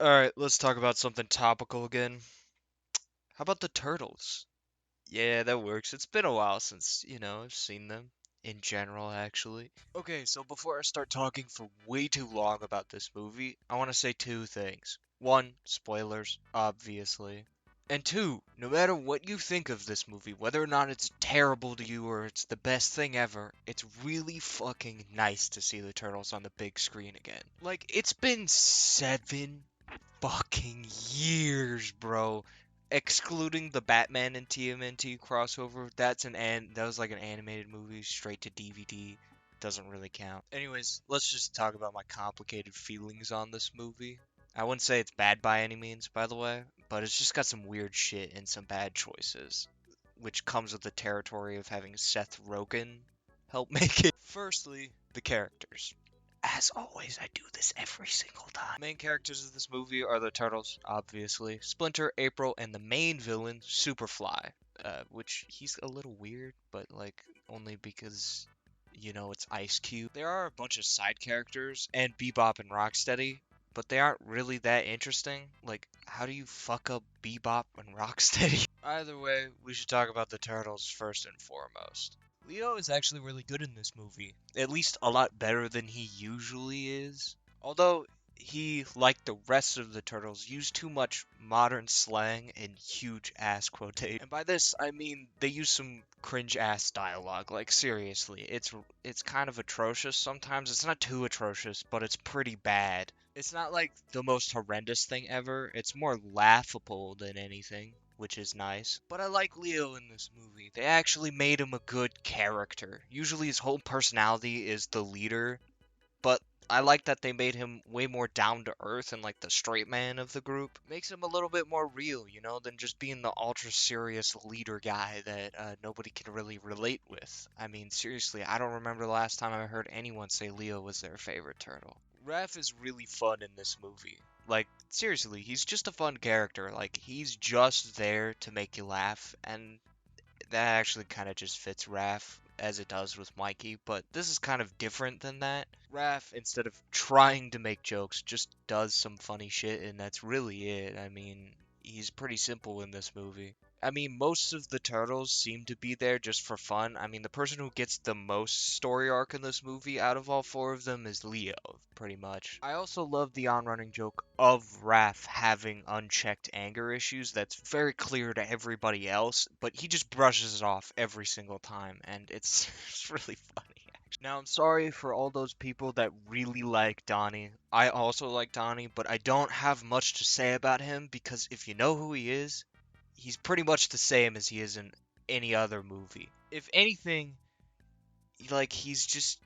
Alright, let's talk about something topical again. How about the turtles? Yeah, that works. It's been a while since, I've seen them. In general, actually. Okay, so before I start talking for way too long about this movie, I want to say two things. One, spoilers, obviously. And two, no matter what you think of this movie, whether or not it's terrible to you or it's the best thing ever, it's really fucking nice to see the turtles on the big screen again. Like, it's been 7 fucking years, bro. Excluding the Batman and TMNT crossover, that was like an animated movie straight to DVD. Doesn't really count. Anyways, let's just talk about my complicated feelings on this movie. I wouldn't say it's bad by any means, by the way, but it's just got some weird shit and some bad choices, which comes with the territory of having Seth Rogen help make it. Firstly, the characters. As always, I do this every single time. Main characters of this movie are the Turtles, obviously, Splinter, April, and the main villain, Superfly. Which he's a little weird, but like only because it's Ice Cube. There are a bunch of side characters and Bebop and Rocksteady, but they aren't really that interesting. Like, how do you fuck up Bebop and Rocksteady? Either way, we should talk about the Turtles first and foremost. Leo is actually really good in this movie. At least a lot better than he usually is. Although he, like the rest of the turtles, used too much modern slang and huge ass quotation. And by this, I mean they use some cringe ass dialogue. Like seriously, it's kind of atrocious sometimes. It's not too atrocious, but it's pretty bad. It's not like the most horrendous thing ever. It's more laughable than anything, which is nice. But I like Leo in this movie. They actually made him a good character. Usually his whole personality is the leader, but I like that they made him way more down to earth and like the straight man of the group. Makes him a little bit more real, than just being the ultra serious leader guy that nobody can really relate with. I mean, seriously, I don't remember the last time I heard anyone say Leo was their favorite turtle. Raph is really fun in this movie. Like, seriously, he's just a fun character. Like, he's just there to make you laugh, and that actually kind of just fits Raph as it does with Mikey, but this is kind of different than that. Raph, instead of trying to make jokes, just does some funny shit, and that's really it. I mean, he's pretty simple in this movie. I mean, most of the turtles seem to be there just for fun. I mean, the person who gets the most story arc in this movie out of all four of them is Leo, pretty much. I also love the on-running joke of Raph having unchecked anger issues that's very clear to everybody else, but he just brushes it off every single time, and it's, it's really funny. Now, I'm sorry for all those people that really like Donnie. I also like Donnie, but I don't have much to say about him because if you know who he is, he's pretty much the same as he is in any other movie. If anything, like he's just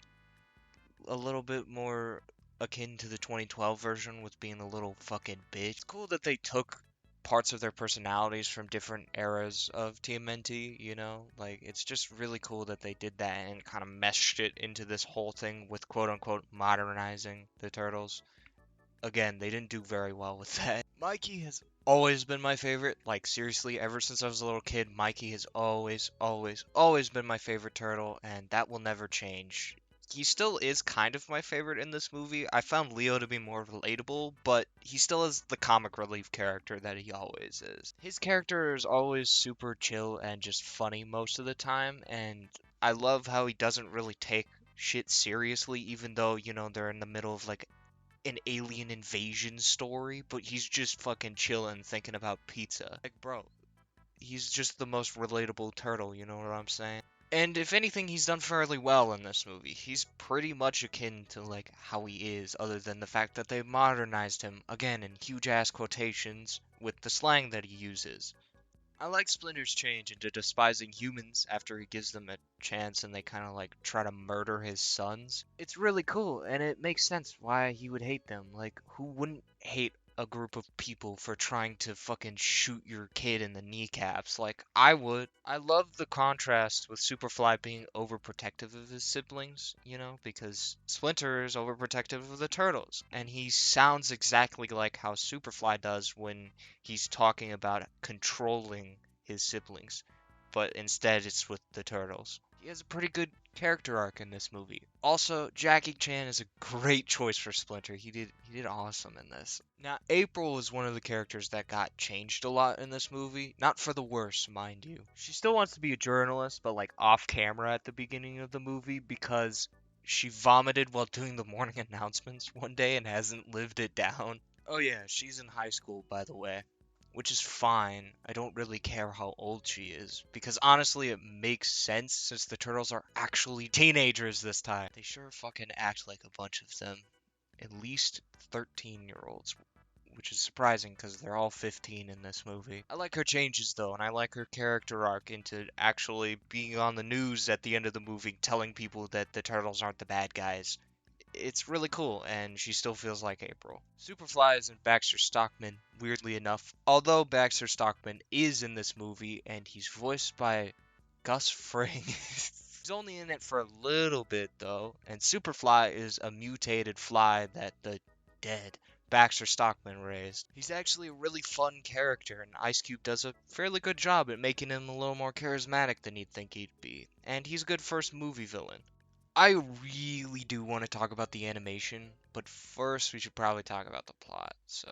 a little bit more akin to the 2012 version with being a little fucking bitch. It's cool that they took parts of their personalities from different eras of TMNT, Like, it's just really cool that they did that and kind of meshed it into this whole thing with quote unquote modernizing the Turtles. Again, they didn't do very well with that. Mikey has always been my favorite. Like, seriously, ever since I was a little kid, Mikey has always, always, always been my favorite turtle, and that will never change. He still is kind of my favorite in this movie. I found Leo to be more relatable, but he still is the comic relief character that he always is. His character is always super chill and just funny most of the time, and I love how he doesn't really take shit seriously, even though, they're in the middle of like an alien invasion story, but he's just fucking chilling thinking about pizza. Like, bro, he's just the most relatable turtle, you know what I'm saying? And if anything, he's done fairly well in this movie. He's pretty much akin to, like, how he is, other than the fact that they modernized him, again, in huge ass quotations, with the slang that he uses. I like Splinter's change into despising humans after he gives them a chance and they kind of like try to murder his sons. It's really cool and it makes sense why he would hate them. Like, who wouldn't hate a group of people for trying to fucking shoot your kid in the kneecaps? Like, I would. I love the contrast with Superfly being overprotective of his siblings, because Splinter is overprotective of the turtles. And he sounds exactly like how Superfly does when he's talking about controlling his siblings, but instead it's with the turtles. He has a pretty good character arc in this movie. Also, Jackie Chan is a great choice for Splinter. He did awesome in this. Now, April is one of the characters that got changed a lot in this movie. Not for the worse, mind you. She still wants to be a journalist, but like off camera at the beginning of the movie because she vomited while doing the morning announcements one day and hasn't lived it down. Oh yeah, she's in high school, by the way, which is fine. I don't really care how old she is, because honestly, it makes sense since the turtles are actually teenagers this time. They sure fucking act like a bunch of them. At least 13-year-olds, which is surprising because they're all 15 in this movie. I like her changes though, and I like her character arc into actually being on the news at the end of the movie telling people that the turtles aren't the bad guys. It's really cool, and she still feels like April. Superfly is in Baxter Stockman, weirdly enough. Although Baxter Stockman is in this movie, and he's voiced by Gus Fring. He's only in it for a little bit, though, and Superfly is a mutated fly that the dead Baxter Stockman raised. He's actually a really fun character, and Ice Cube does a fairly good job at making him a little more charismatic than you'd think he'd be. And he's a good first movie villain. I really do want to talk about the animation, but first we should probably talk about the plot. So,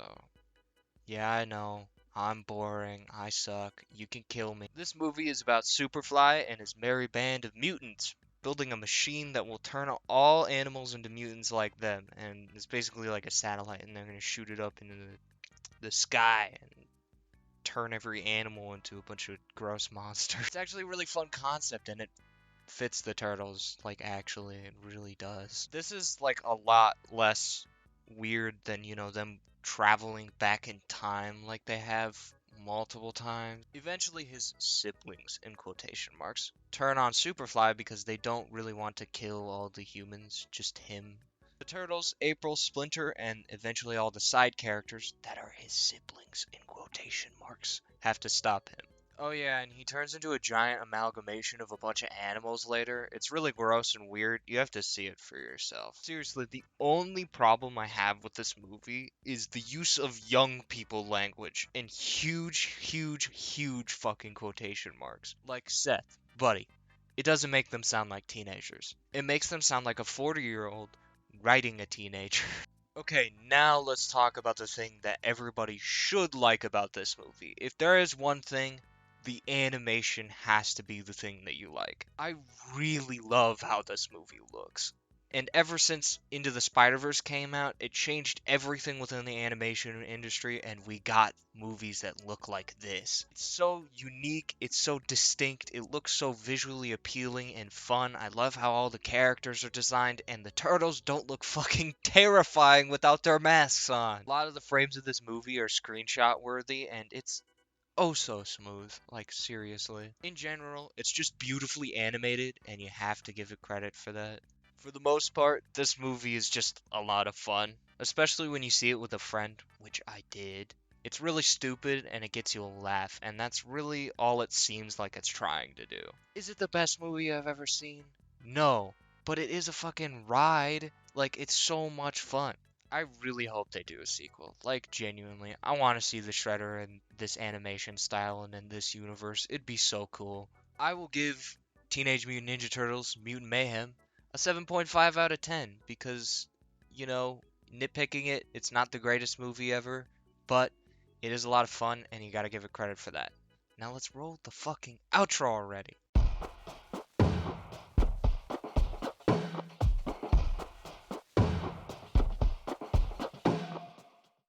yeah, I know. I'm boring. I suck. You can kill me. This movie is about Superfly and his merry band of mutants building a machine that will turn all animals into mutants like them. And it's basically like a satellite, and they're going to shoot it up into the sky and turn every animal into a bunch of gross monsters. It's actually a really fun concept, and it fits the turtles, like actually it really does. This is like a lot less weird than, them traveling back in time like they have multiple times. Eventually his siblings, in quotation marks, turn on Superfly because they don't really want to kill all the humans, just him. The turtles, April, Splinter, and eventually all the side characters that are his siblings, in quotation marks, have to stop him. Oh yeah, and he turns into a giant amalgamation of a bunch of animals later. It's really gross and weird. You have to see it for yourself. Seriously, the only problem I have with this movie is the use of young people language in huge, huge, huge fucking quotation marks. Like Seth, buddy. It doesn't make them sound like teenagers. It makes them sound like a 40-year-old writing a teenager. Okay, now let's talk about the thing that everybody should like about this movie. If there is one thing, the animation has to be the thing that you like. I really love how this movie looks. And ever since Into the Spider-Verse came out, it changed everything within the animation industry, and we got movies that look like this. It's so unique, it's so distinct, it looks so visually appealing and fun. I love how all the characters are designed, and the turtles don't look fucking terrifying without their masks on. A lot of the frames of this movie are screenshot worthy, and it's oh so smooth, like seriously. In general, it's just beautifully animated, and you have to give it credit for that. For the most part, this movie is just a lot of fun, especially when you see it with a friend, which I did. It's really stupid and it gets you a laugh, and that's really all it seems like it's trying to do. Is it the best movie I've ever seen? No, but it is a fucking ride. Like, it's so much fun. I really hope they do a sequel. Like, genuinely, I want to see the Shredder in this animation style and in this universe. It'd be so cool. I will give Teenage Mutant Ninja Turtles Mutant Mayhem a 7.5 out of 10 because, nitpicking it, it's not the greatest movie ever, but it is a lot of fun and you gotta give it credit for that. Now let's roll the fucking outro already.